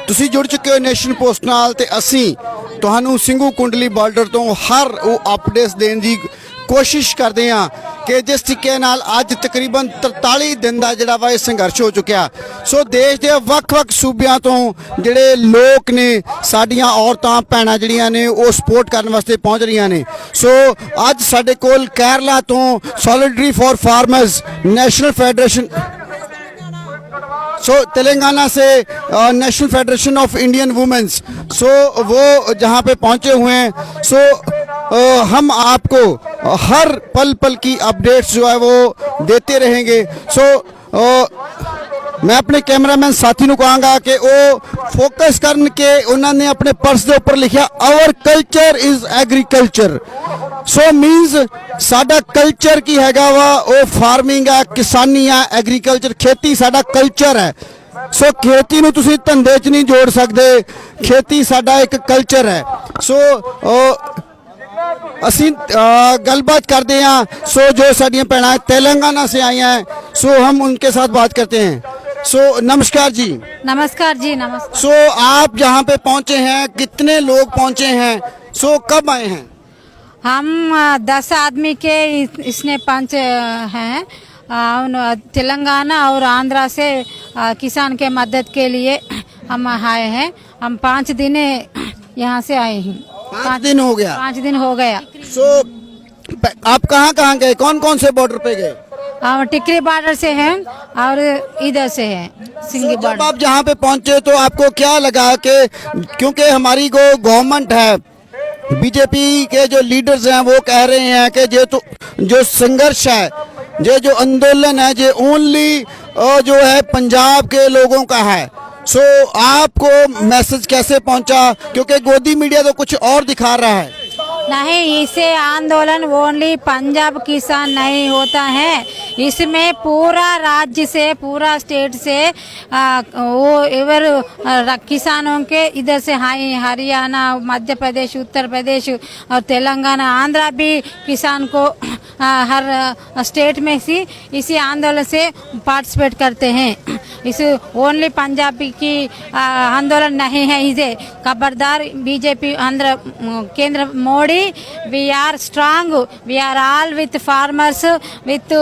ਤੁਸੀਂ ਜੁੜ ਚੁੱਕੇ ਹੋ ਨੇਸ਼ਨ ਪੋਸਟ ਨਾਲ ਤੇ ਅਸੀਂ ਤੁਹਾਨੂੰ ਸਿੰਘੂ ਕੁੰਡਲੀ ਬਾਰਡਰ ਤੋਂ ਹਰ ਉਹ ਅਪਡੇਟਸ ਦੇਣ ਦੀ ਕੋਸ਼ਿਸ਼ ਕਰਦੇ ਹਾਂ ਕਿ ਜਿਸ ਤਰੀਕੇ ਨਾਲ ਅੱਜ ਤਕਰੀਬਨ 43 ਦਿਨ ਦਾ ਜਿਹੜਾ ਵਾ ਇਹ ਸੰਘਰਸ਼ ਹੋ ਚੁੱਕਿਆ। ਸੋ ਦੇਸ਼ ਦੇ ਵੱਖ-ਵੱਖ ਸੂਬਿਆਂ ਤੋਂ ਜਿਹੜੇ ਲੋਕ ਨੇ, ਸਾਡੀਆਂ ਔਰਤਾਂ ਭੈਣਾਂ ਜਿਹੜੀਆਂ ਨੇ ਉਹ ਸਪੋਰਟ ਕਰਨ ਵਾਸਤੇ ਪਹੁੰਚ ਰਹੀਆਂ ਨੇ। ਸੋ ਅੱਜ ਸਾਡੇ ਕੋਲ ਕੇਰਲਾ ਤੋਂ solidarity for farmers national federation, so Telangana से national federation of Indian womens, so वो जहाँ पे पहुँचे हुए हैं। सो हम आपको हर पल पल की अपडेट्स जो है वो देते रहेंगे। सो मैं अपने कैमरामैन साथी ਨੂੰ ਕਹਾਂਗਾ ਕਿ ਉਹ ਫੋਕਸ ਕਰਨ ਕਿ ਉਹਨਾਂ ਨੇ ਆਪਣੇ ਪਰਸ ਦੇ ਉੱਪਰ ਲਿਖਿਆ our culture is agriculture. So means ਸਾਡਾ ਕਲਚਰ ਕੀ ਹੈਗਾ ਵਾ ਉਹ ਫਾਰਮਿੰਗ ਹੈ, ਕਿਸਾਨੀ ਹੈ, ਐਗਰੀਕਲਚਰ, ਖੇਤੀ ਸਾਡਾ ਕਲਚਰ ਹੈ। ਸੋ ਖੇਤੀ ਨੂੰ ਤੁਸੀਂ ਧੰਦੇ 'ਚ ਨਹੀਂ ਜੋੜ ਸਕਦੇ, ਖੇਤੀ ਸਾਡਾ ਇੱਕ ਕਲਚਰ ਹੈ। ਸੋ ਅਸੀਂ गलबात करते हैं। सो जो साड़ियाँ पहना तेलंगाना से आई हैं, सो हम उनके साथ बात करते हैं। सो नमस्कार जी। नमस्कार जी, नमस्कार। सो आप जहाँ पे पहुँचे हैं, कितने लोग पहुँचे हैं, सो कब आए हैं? हम 10 आदमी के इसने पंच हैं तेलंगाना और आंध्रा से किसान के मदद के लिए हम आए हैं। हम 5 दिन यहाँ से आए हैं। 5 दिन हो गया। 5 दिन हो गया। सो आप कहाँ गए, कौन कौन से बॉर्डर पे गए? हम टिकरी बॉर्डर से हैं और इधर से हैं सिंगी जब बॉर्डर। आप जहाँ पे पहुँचे तो आपको क्या लगा कि क्योंकि हमारी जो गवर्नमेंट है, बीजेपी के जो लीडर्स हैं वो कह रहे हैं कि जो संघर्ष है, जो आंदोलन है, जो ओनली जो है पंजाब के लोगों का है। सो आपको मैसेज कैसे पहुंचा, क्योंकि गोदी मीडिया तो कुछ और दिखा रहा है? नहीं, इसे आंदोलन ओनली पंजाब किसान नहीं होता है, इसमें पूरा राज्य से, पूरा स्टेट से वो इधर किसानों के इधर से हरियाणा, मध्य प्रदेश, उत्तर प्रदेश और तेलंगाना, आंध्रा भी किसान को हर स्टेट में इसी आंदोलन से पार्टिसिपेट करते हैं। इस ओनली पंजाबी की आंदोलन नहीं है। इसे खबरदार बीजेपी आंध्र केंद्र Modi, we are strong, we are all with farmers, with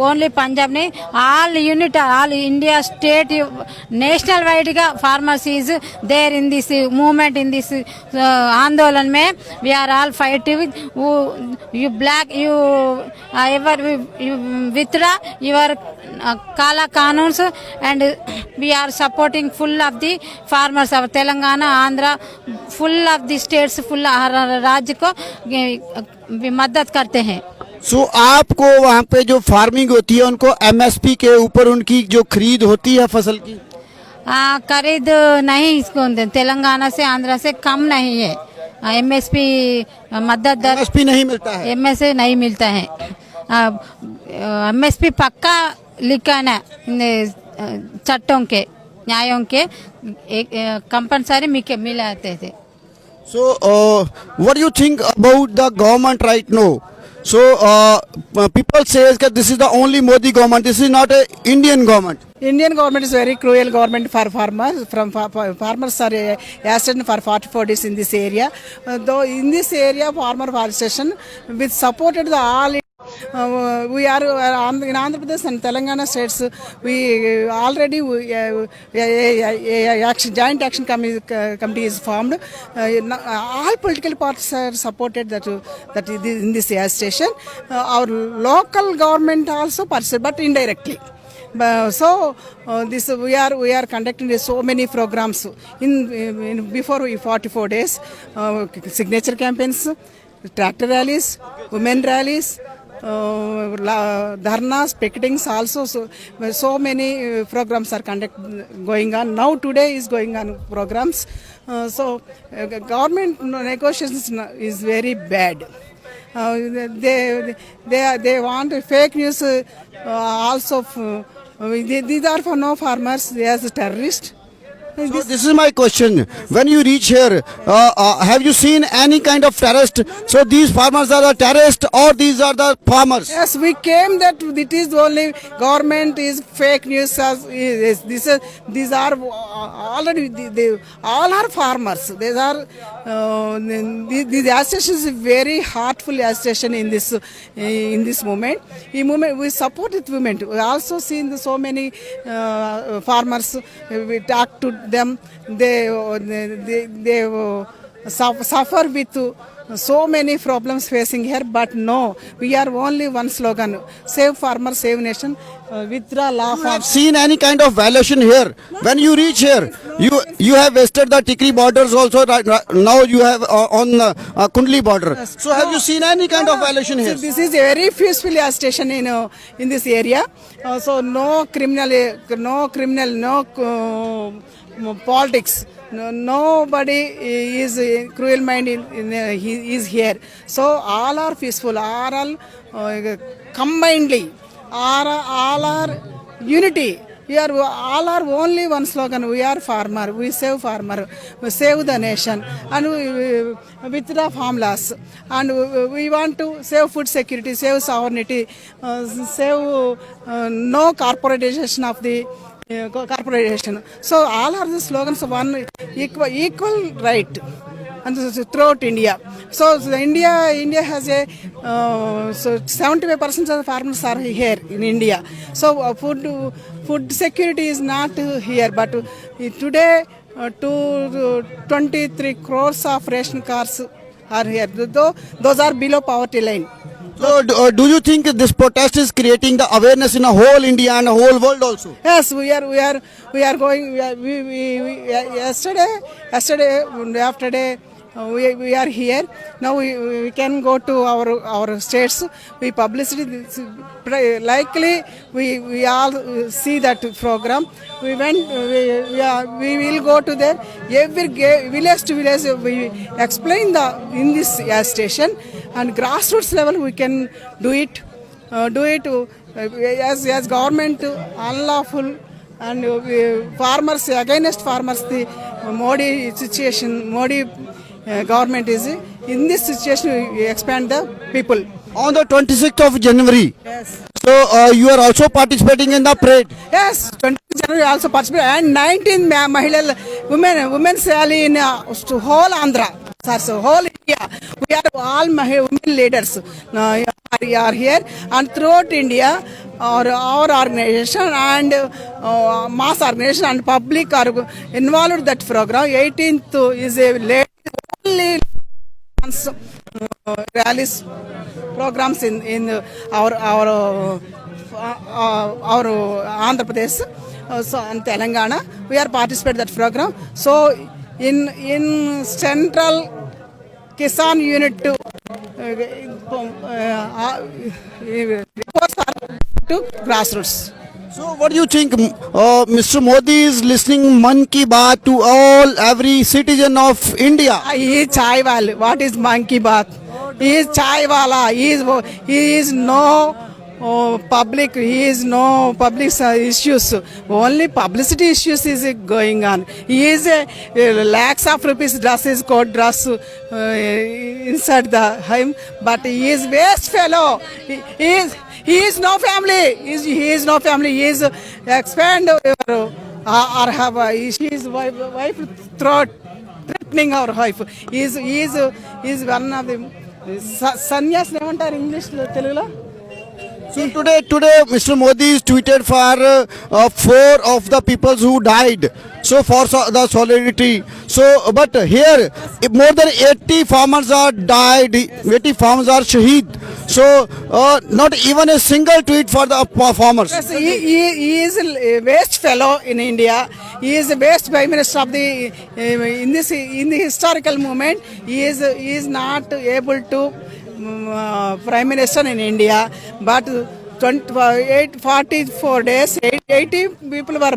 only Punjab नहीं, all unit, all India state, national wide का farmers is there in this movement, in this आंदोलन में we are all fighting with you black, you ever you withdraw your kala कानून्स and we are supporting full of the farmers of Telangana, Andhra, full of the states, full राज्य को मदद करते हैं। सो आपको वहाँ पे जो फार्मिंग होती है उनको एमएसपी के ऊपर उनकी जो खरीद होती है फसल की, खरीद नहीं, इसको तेलंगाना से आंध्रा से कम नहीं है। एमएसपी मदद दर एमएसपी नहीं मिलता है, एमएसपी नहीं मिलता है। एमएसपी पक्का लिखा ना चट्टों के, न्यायों के एक कंपलसरी मिलाते थे। So what do you think about the government right now? So people say that this is the only Modi government, this is not a Indian government. Indian government is very cruel government for farmers. Farmers are accident for 44 days in this area. Though in this area, farmer forestation with supported the all. We are in Andhra Pradesh and Telangana states. We already joint action committee is formed. All political parties are supported that in this station. Our local government also participates, but indirectly. So this we are conducting so many programs in before 44 days, signature campaigns, tractor rallies, women rallies, dharnas, picketings also. So many programs are going on. Now today is going on programs. So government negotiations is very bad. They want fake news also. These are for no farmers. They are terrorists. So this is my question. When you reach here, have you seen any kind of terrorist? So these farmers are the terrorists or these are the farmers? Yes, we came that it is only government is fake news. These are already they all are farmers. These are the association is very heartful association in this moment. In moment we support it women. We also seen so many farmers. We talk to them. They suffer with so many problems facing here, but no, we are only one slogan: save farmer, save nation. Withdraw law. You have seen any kind of violation here? When you reach here, you have visited the Tikri borders also. Right now you have on Kundli border. So have you seen any kind of violation here? So this is a very peaceful station in this area. So no criminal, no politics. No, nobody is cruel mind he is here. So all are peaceful, all combinedly, all are unity. We are all are only one slogan: we are farmer, we save the nation, and we withdraw farm laws, and we want to save food security, save sovereignty, save no corporatization of the corporation. So all are the slogans of one equal right, and throughout India. So India has a so 75% of the farmers are here in India. So food security is not here, but today 23 crores of ration cards are here. Though those are below poverty line. So do you think this protest is creating the awareness in a whole India and a whole world also? Yes, we are going. Yesterday after day. We are here now. We can go to our states. We publicity this, likely we all see that program. We went. We will go to there. Every village to village we explain in this station, and grassroots level we can do it. As government unlawful and farmers against farmers, the Modi situation, government is in this situation. We expand the people. On the 26th of January. Yes. So you are also participating in the parade. Yes, 20 January also participate, and 19 women's rally in whole Andhra. So whole India. We are all women leaders are here, and throughout India, our organization and mass organization and public are involved in that program. 18th is a late only rallies programs in our Andhra Pradesh, so and Telangana. We are participate that program. So in central Kisan unit to reports are to grassroots. So what do you think? Mr. Modi is listening Man Ki Baat to every citizen of India. He is chai wala. What is Man Ki Baat? He is chai wala. He is no public. He is no public issues. Only publicity issues is going on. He is lakhs of rupees dress is court dress inside the home, but he is waste fellow. He is no family. He is no family. He is expand or have his wife threatening our wife. He is one of the sannyas nevantar English Telugulo. So today Mr. Modi is tweeted for 4 of the people who died. So for the solidarity. So but here more than 80 farmers are died. 80 farmers are shaheed. So not even a single tweet for the farmers. Yes, he is a waste fellow in India. He is the best prime minister of the in the historical moment. He is not able to prime minister in India, but 44 days 80 people were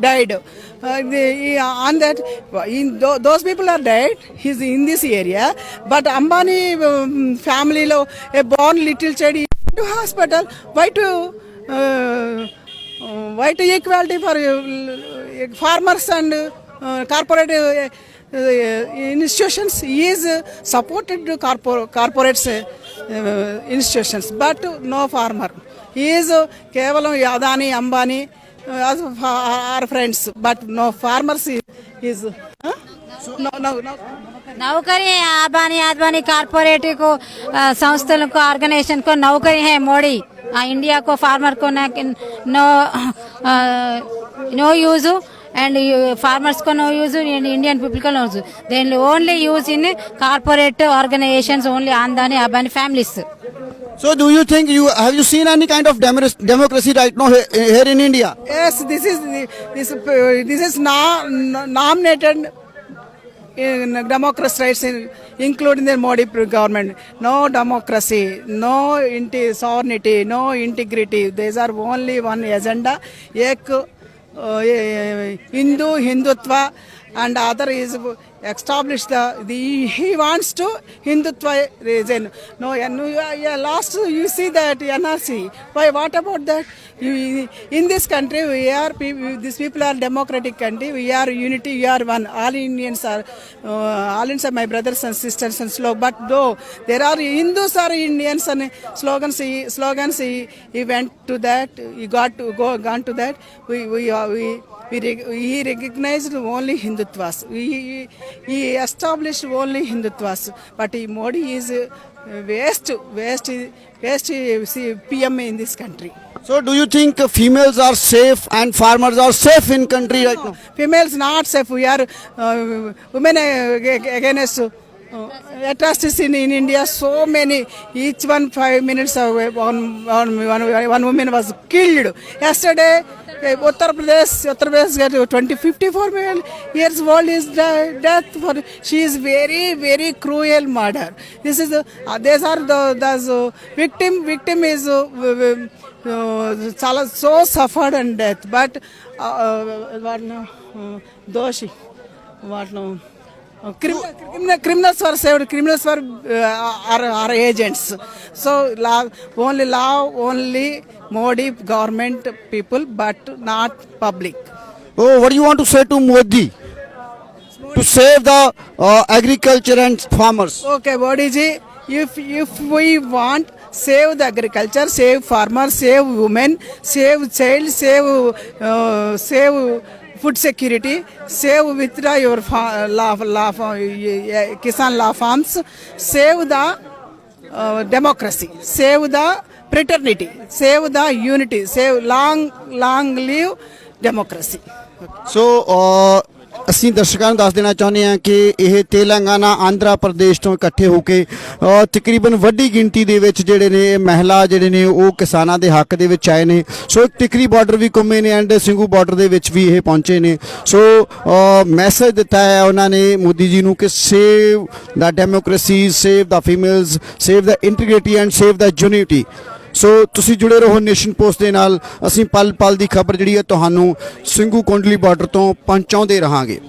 died. On that, those people are died. He's in this area, but Ambani family lo a born little child to hospital. Why to equality for farmers and corporate institutions. He is supported corporates institutions, but no farmer. He is kevalam Adani, Ambani are friends, but no farmers is no. नौकरी है आबानी Advani corporate को संस्थाओं को organisation को नौकरी है Modi India को farmer को नो यूज and farmers को no use and Indian people को no use. They only use in corporate organizations only Adani Ambani families. So do you think have you seen any kind of democracy right now here in India? Yes, this is nominated in democracy rights, including the Modi government. No democracy, no sovereignty, no integrity. These are only one agenda. Hindu Hindutva and other is established he wants to Hindutva region. No, last you see that NRC. Why? What about that? In this country, these people are democratic country. We are unity. We are one. All Indians are my brothers and sisters and slow. But though there are Hindus or Indians and slogans. He went to that. He gone to that. He recognized only Hindutvas. He established only Hindutvas. But Modi is waste PM in this country. So do you think females are safe and farmers are safe in country right now? Females not safe. We are women against atrocities in India. So many. Each 5 minutes away, one woman was killed. Yesterday, Uttar Pradesh, 54 years old is death for. She is very, very cruel murder. These are the victim is so suffered and death. But doshi, what no. Criminals were saved. Criminals were are agents. So only Modi government people, but not public. Oh, what do you want to say to Modi to save the agriculture and farmers? Okay, Modi ji, if we want save the agriculture, save farmers, save women, save child, save food security, save withdraw your Kisan law farms, save the democracy, save the fraternity, save the unity, save long live democracy. So ਅਸੀਂ ਦਰਸ਼ਕਾਂ ਨੂੰ ਦੱਸ ਦੇਣਾ ਚਾਹੁੰਦੇ ਹਾਂ ਕਿ ਇਹ ਤੇਲੰਗਾਨਾ ਆਂਧਰਾ ਪ੍ਰਦੇਸ਼ ਤੋਂ ਇਕੱਠੇ ਹੋ ਕੇ ਤਕਰੀਬਨ ਵੱਡੀ ਗਿਣਤੀ ਦੇ ਵਿੱਚ ਜਿਹੜੇ ਨੇ ਮਹਿਲਾ ਜਿਹੜੇ ਨੇ ਉਹ ਕਿਸਾਨਾਂ ਦੇ ਹੱਕ ਦੇ ਵਿੱਚ ਆਏ ਨੇ ਸੋ ਟਿਕਰੀ ਬਾਰਡਰ ਵੀ ਘੁੰਮੇ ਨੇ ਐਂਡ ਸਿੰਘੂ ਬਾਰਡਰ ਦੇ ਵਿੱਚ ਵੀ ਇਹ ਪਹੁੰਚੇ ਨੇ ਸੋ ਮੈਸੇਜ ਦਿੱਤਾ ਹੈ ਉਹਨਾਂ ਨੇ ਮੋਦੀ ਜੀ ਨੂੰ ਕਿ save the democracy save the females save the integrity and save the unity so ਤੁਸੀਂ ਜੁੜੇ ਰਹੋ ਨੇਸ਼ਨ ਪੋਸਟ ਦੇ ਨਾਲ ਅਸੀਂ ਪਲ ਪਲ ਦੀ ਖਬਰ ਜਿਹੜੀ ਹੈ ਤੁਹਾਨੂੰ ਸਿੰਘੂ ਕੋਂਡਲੀ ਬਾਰਡਰ ਤੋਂ ਪਹੁੰਚਾਉਂਦੇ ਰਹਾਂਗੇ।